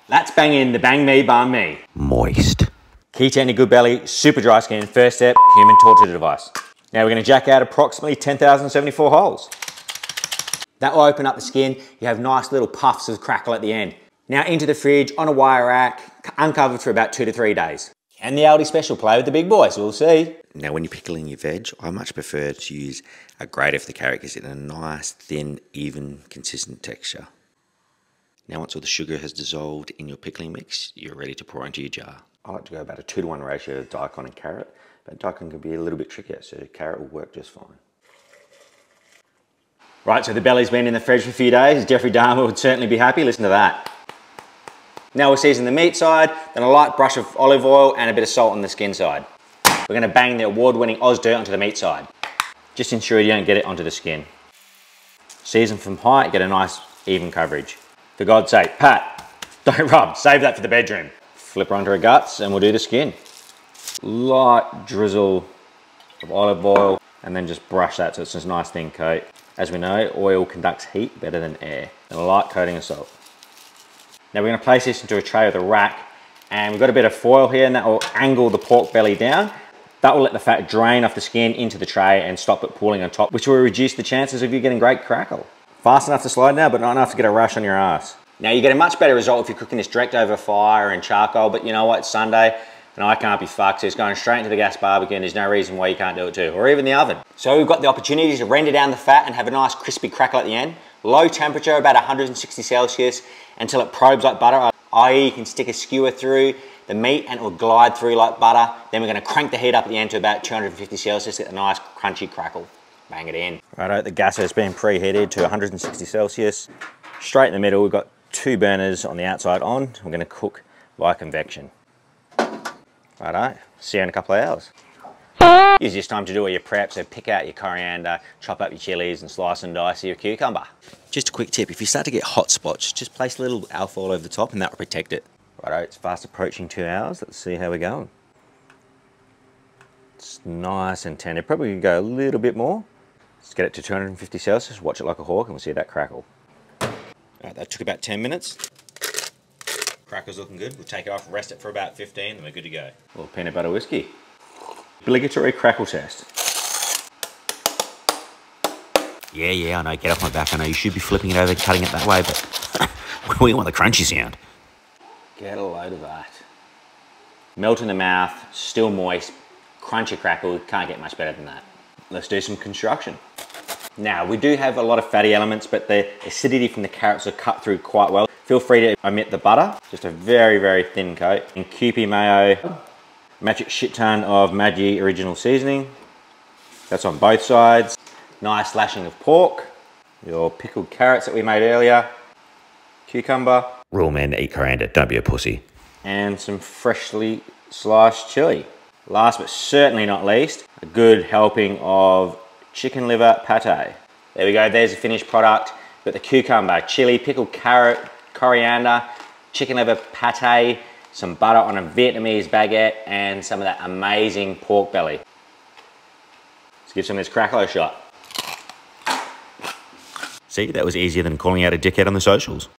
That's banging the bang me, banh mi. Moist. Key to any good belly, super dry skin. First step, human torture device. Now we're gonna jack out approximately 10,074 holes. That will open up the skin. You have nice little puffs of crackle at the end. Now into the fridge, on a wire rack, uncovered for about 2 to 3 days. And the Aldi special, play with the big boys, we'll see. Now when you're pickling your veg, I much prefer to use a grater for the carrot because it's a nice, thin, even, consistent texture. Now once all the sugar has dissolved in your pickling mix, you're ready to pour into your jar. I like to go about a 2 to 1 ratio of daikon and carrot, but daikon can be a little bit trickier, so carrot will work just fine. Right, so the belly's been in the fridge for a few days. Jeffrey Dahmer would certainly be happy. Listen to that. Now we'll season the meat side, then a light brush of olive oil and a bit of salt on the skin side. We're gonna bang the award-winning Oz Dirt onto the meat side. Just ensure you don't get it onto the skin. Season from high, get a nice even coverage. For God's sake, Pat, don't rub, save that for the bedroom. Flip her onto her guts and we'll do the skin. Light drizzle of olive oil and then just brush that so it's just a nice thin coat. As we know, oil conducts heat better than air. And a light coating of salt. Now we're going to place this into a tray with a rack, and we've got a bit of foil here, and that will angle the pork belly down. That will let the fat drain off the skin into the tray and stop it pooling on top, which will reduce the chances of you getting great crackle. Fast enough to slide now, but not enough to get a rush on your ass. Now you get a much better result if you're cooking this direct over fire and charcoal, but you know what, it's Sunday, and I can't be fucked, so it's going straight into the gas barbecue, and there's no reason why you can't do it too, or even the oven. So we've got the opportunity to render down the fat and have a nice crispy crackle at the end. Low temperature, about 160 Celsius, until it probes like butter, i.e. you can stick a skewer through the meat and it will glide through like butter. Then we're going to crank the heat up at the end to about 250 Celsius, get a nice crunchy crackle. Bang it in. Righto, the gas has been preheated to 160 Celsius. Straight in the middle, we've got 2 burners on the outside on. We're going to cook by convection. Righto, see you in a couple of hours. Use this time to do all your prep, so pick out your coriander, chop up your chilies and slice and dice your cucumber. Just a quick tip, if you start to get hot spots, just place a little alfoil over the top and that will protect it. Righto, it's fast approaching 2 hours. Let's see how we're going. It's nice and tender. Probably can go a little bit more. Let's get it to 250 Celsius, watch it like a hawk and we'll see that crackle. Right, that took about 10 minutes. Crackle's looking good. We'll take it off, rest it for about 15, then we're good to go. A little peanut butter whiskey. Obligatory crackle test. Yeah, I know, get off my back. I know you should be flipping it over, cutting it that way, but we want the crunchy sound. Get a load of that. Melt in the mouth, still moist, crunchy crackle, can't get much better than that. Let's do some construction. Now, we do have a lot of fatty elements, but the acidity from the carrots are cut through quite well. Feel free to omit the butter, just a very, very thin coat. And Kewpie mayo, magic shit ton of Maggi original seasoning. That's on both sides. Nice lashing of pork. Your pickled carrots that we made earlier. Cucumber. Rule men to eat coriander, don't be a pussy. And some freshly sliced chili. Last but certainly not least, a good helping of chicken liver pate. There we go, there's the finished product. Got the cucumber, chili, pickled carrot, coriander, chicken liver pate, some butter on a Vietnamese baguette, and some of that amazing pork belly. Let's give some of this crackle a shot. See, that was easier than calling out a dickhead on the socials.